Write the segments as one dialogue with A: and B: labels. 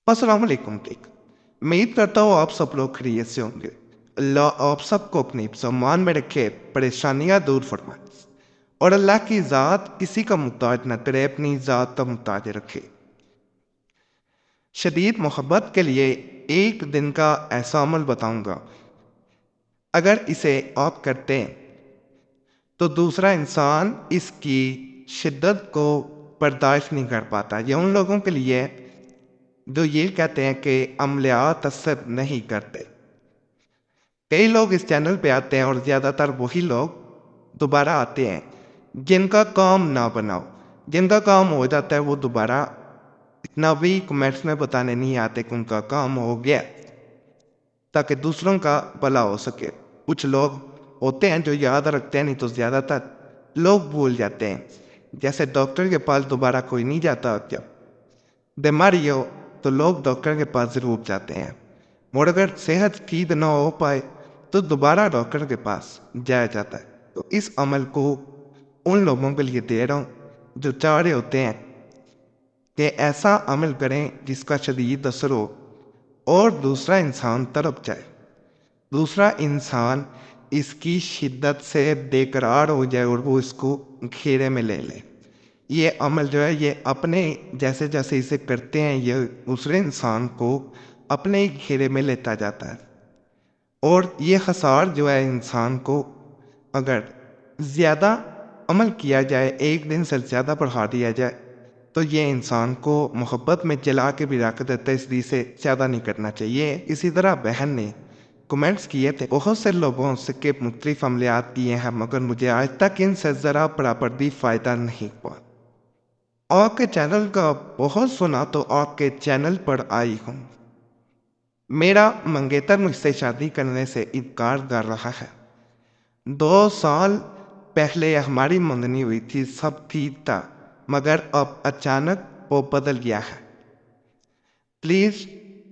A: السلام علیکم ٹیک امید کرتا ہوں آپ سب لوگ خیریت سے ہوں گے۔ اللہ آپ سب کو اپنی سامان میں رکھے، پریشانیاں دور فرمائے اور اللہ کی ذات کسی کا محتاج نہ کرے، اپنی ذات کا محتاج رکھے۔ شدید محبت کے لیے ایک دن کا ایسا عمل بتاؤں گا، اگر اسے آپ کرتے ہیں تو دوسرا انسان اس کی شدت کو برداشت نہیں کر پاتا۔ یہ ان لوگوں کے لیے جو یہ کہتے ہیں کہ عملیات اثر نہیں کرتے۔ کئی لوگ اس چینل پہ آتے ہیں اور زیادہ تر وہی لوگ دوبارہ آتے ہیں جن کا کام نہ بناؤ، جن کا کام ہو جاتا ہے وہ دوبارہ اتنا بھی کمنٹس میں بتانے نہیں آتے کہ ان کا کام ہو گیا، تاکہ دوسروں کا بھلا ہو سکے۔ کچھ لوگ ہوتے ہیں جو یاد رکھتے ہیں، نہیں تو زیادہ تر لوگ بھول جاتے ہیں۔ جیسے ڈاکٹر کے پاس دوبارہ کوئی نہیں جاتا، جب بیماری ہو تو لوگ ڈاکٹر کے پاس ضرور جاتے ہیں، اور اگر صحت ٹھیک نہ ہو پائے تو دوبارہ ڈاکٹر کے پاس جایا جاتا ہے۔ تو اس عمل کو ان لوگوں کے لیے دے رہا ہوں جو چاہ رہے ہوتے ہیں کہ ایسا عمل کریں جس کا شدید اثر ہو اور دوسرا انسان تڑپ جائے، دوسرا انسان اس کی شدت سے بے قرار ہو جائے اور وہ اس کو گھیرے میں لے لے۔ یہ عمل جو ہے یہ اپنے جیسے جیسے اسے کرتے ہیں یہ دوسرے انسان کو اپنے ہی گھیرے میں لیتا جاتا ہے، اور یہ خسار جو ہے انسان کو اگر زیادہ عمل کیا جائے، ایک دن سے زیادہ بڑھا دیا جائے تو یہ انسان کو محبت میں جلا کے بھی رکھ دیتا ہے، اس لیے سے زیادہ نہیں کرنا چاہیے۔ اسی طرح بہن نے کمنٹس کیے تھے، بہت سے لوگوں سے کہ مختلف عملیات کیے ہیں مگر مجھے آج تک ان سے ذرا برابر بھی فائدہ نہیں ہوا۔ آپ کے چینل کا بہت سنا تو آپ کے چینل پر آئی ہوں۔ میرا منگیتر مجھ سے شادی کرنے سے انکار کر رہا ہے۔ 2 سال پہلے ہماری منگنی ہوئی تھی، سب ٹھیک تھا، مگر اب اچانک وہ بدل گیا ہے۔ پلیز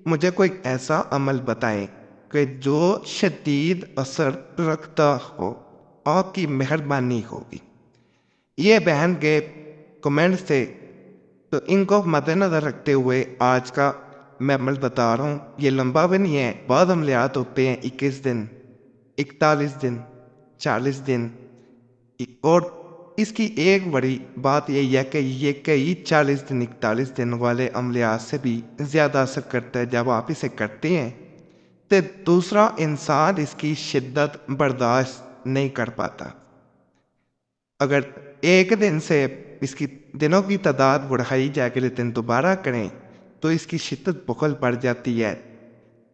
A: مجھے کوئی ایسا عمل بتائیں کہ جو شدید اثر رکھتا ہو، آپ کی مہربانی ہوگی۔ یہ بہن کے کمنٹ سے تو ان کو مد نظر رکھتے ہوئے آج کا میں عمل بتا رہا ہوں۔ یہ لمبا بھی نہیں ہے، بعض عملیات ہوتے ہیں 21 دن، 41 دن، 40 دن، اور اس کی ایک بڑی بات یہ ہے کہ یہ کئی 40 دن 41 دن والے عملیات سے بھی زیادہ اثر کرتا ہے جب آپ اسے کرتے ہیں تو دوسرا انسان اس کی شدت برداشت نہیں کر پاتا۔ اگر ایک دن سے اس کی دنوں کی تعداد بڑھائی جائے کہ لیکن دوبارہ کریں تو اس کی شدت بخل بڑھ جاتی ہے،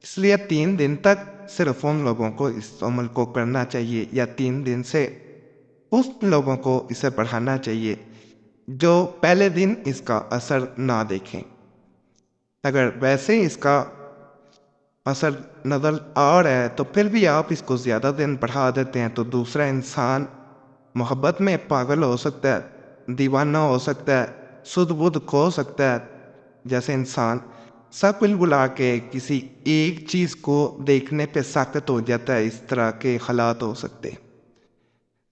A: اس لیے 3 دن تک صرف ان لوگوں کو اس عمل کو کرنا چاہیے، یا 3 دن سے اس لوگوں کو اسے بڑھانا چاہیے جو پہلے دن اس کا اثر نہ دیکھیں۔ اگر ویسے اس کا اثر نظر آ رہا ہے تو پھر بھی آپ اس کو زیادہ دن بڑھا دیتے ہیں تو دوسرا انسان محبت میں پاگل ہو سکتا ہے، دیوانہ ہو سکتا ہے، سدھ بدھ کھو سکتا ہے۔ جیسے انسان سب کل بلا کے کسی ایک چیز کو دیکھنے پہ ساکت ہو جاتا ہے، اس طرح کے حالات ہو سکتے ہیں۔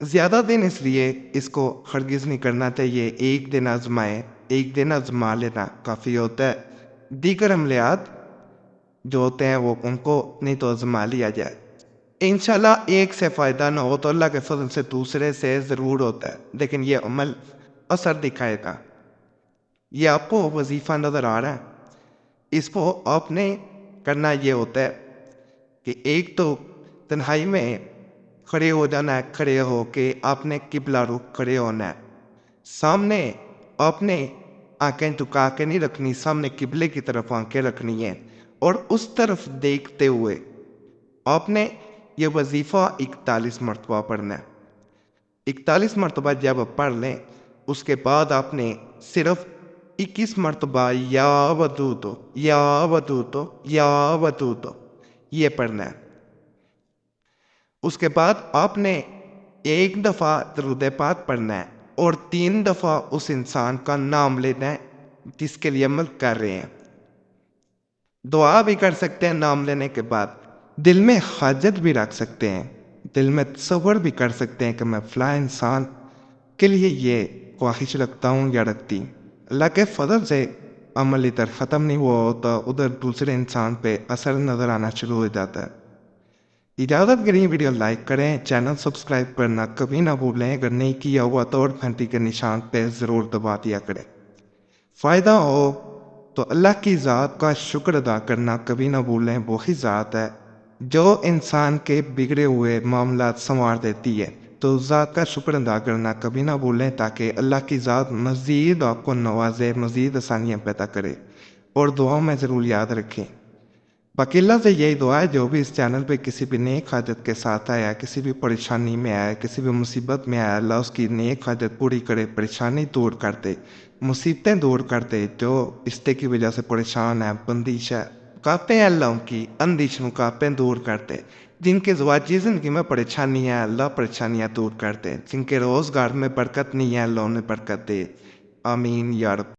A: زیادہ دن اس لیے اس کو ہرگز نہیں کرنا چاہیے، ایک دن آزمائیں، ایک دن آزما لینا کافی ہوتا ہے۔ دیگر عملیات جو ہوتے ہیں وہ ان کو نہیں تو آزما لیا جائے، انشاءاللہ ایک سے فائدہ نہ ہو تو اللہ کے فضل سے دوسرے سے ضرور ہوتا ہے، لیکن یہ عمل اثر دکھائے گا۔ یہ آپ کو وظیفہ نظر آ رہا ہے، اس کو آپ نے کرنا یہ ہوتا ہے کہ ایک تو تنہائی میں کھڑے ہو جانا ہے، کھڑے ہو کے آپ نے قبلہ رخ کھڑے ہونا ہے، سامنے آپ نے آنکھیں جھکا کے نہیں رکھنی، سامنے قبلے کی طرف آنکھیں رکھنی ہیں اور اس طرف دیکھتے ہوئے آپ نے یہ وظیفہ 41 مرتبہ پڑھنا ہے۔ 41 مرتبہ جب آپ پڑھ لیں اس کے بعد آپ نے صرف 21 مرتبہ یا ودودو یا ودودو یا ودودو یہ پڑھنا ہے۔ اس کے بعد آپ نے ایک دفعہ درود پاک پڑھنا ہے اور 3 دفعہ اس انسان کا نام لینا ہے جس کے لیے عمل کر رہے ہیں۔ دعا بھی کر سکتے ہیں نام لینے کے بعد، دل میں حاجت بھی رکھ سکتے ہیں، دل میں تصور بھی کر سکتے ہیں کہ میں فلاں انسان کے لیے یہ خواہش رکھتا ہوں یا رکھتی۔ اللہ کے فضل سے عمل ادھر ختم نہیں ہوا ہوتا ادھر دوسرے انسان پہ اثر نظر آنا شروع ہو جاتا ہے۔ اجازت کریں ویڈیو لائک کریں، چینل سبسکرائب کرنا کبھی نہ بھولیں، اگر نہیں کیا ہوا تو اور گھنٹی کے نشان پہ ضرور دبا دیا کریں۔ فائدہ ہو تو اللہ کی ذات کا شکر ادا کرنا کبھی نہ بھولیں، وہی ذات ہے جو انسان کے بگڑے ہوئے معاملات سنوار دیتی ہے، تو اس ذات کا شکر ادا کرنا کبھی نہ بھولیں تاکہ اللہ کی ذات مزید آپ کو نوازے، مزید آسانیاں پیدا کرے، اور دعاؤں میں ضرور یاد رکھیں۔ باقی اللہ سے یہی دعا ہے جو بھی اس چینل پہ کسی بھی نیک حاجت کے ساتھ آیا، کسی بھی پریشانی میں آیا، کسی بھی مصیبت میں آیا، اللہ اس کی نیک حاجت پوری کرے، پریشانی دور کر دے، مصیبتیں دور کر دے، جو رشتے کی وجہ سے پریشان ہے، بندش ہے، رکاوٹیں ہیں اللہ ان کی اندیش رکاوٹیں دور کر دے، جن کے زواجی زندگی میں پریشانی ہے اللہ پریشانیاں دور کر دے، جن کے روزگار میں برکت نہیں ہے اللہ انہیں برکت دے، آمین یا رب۔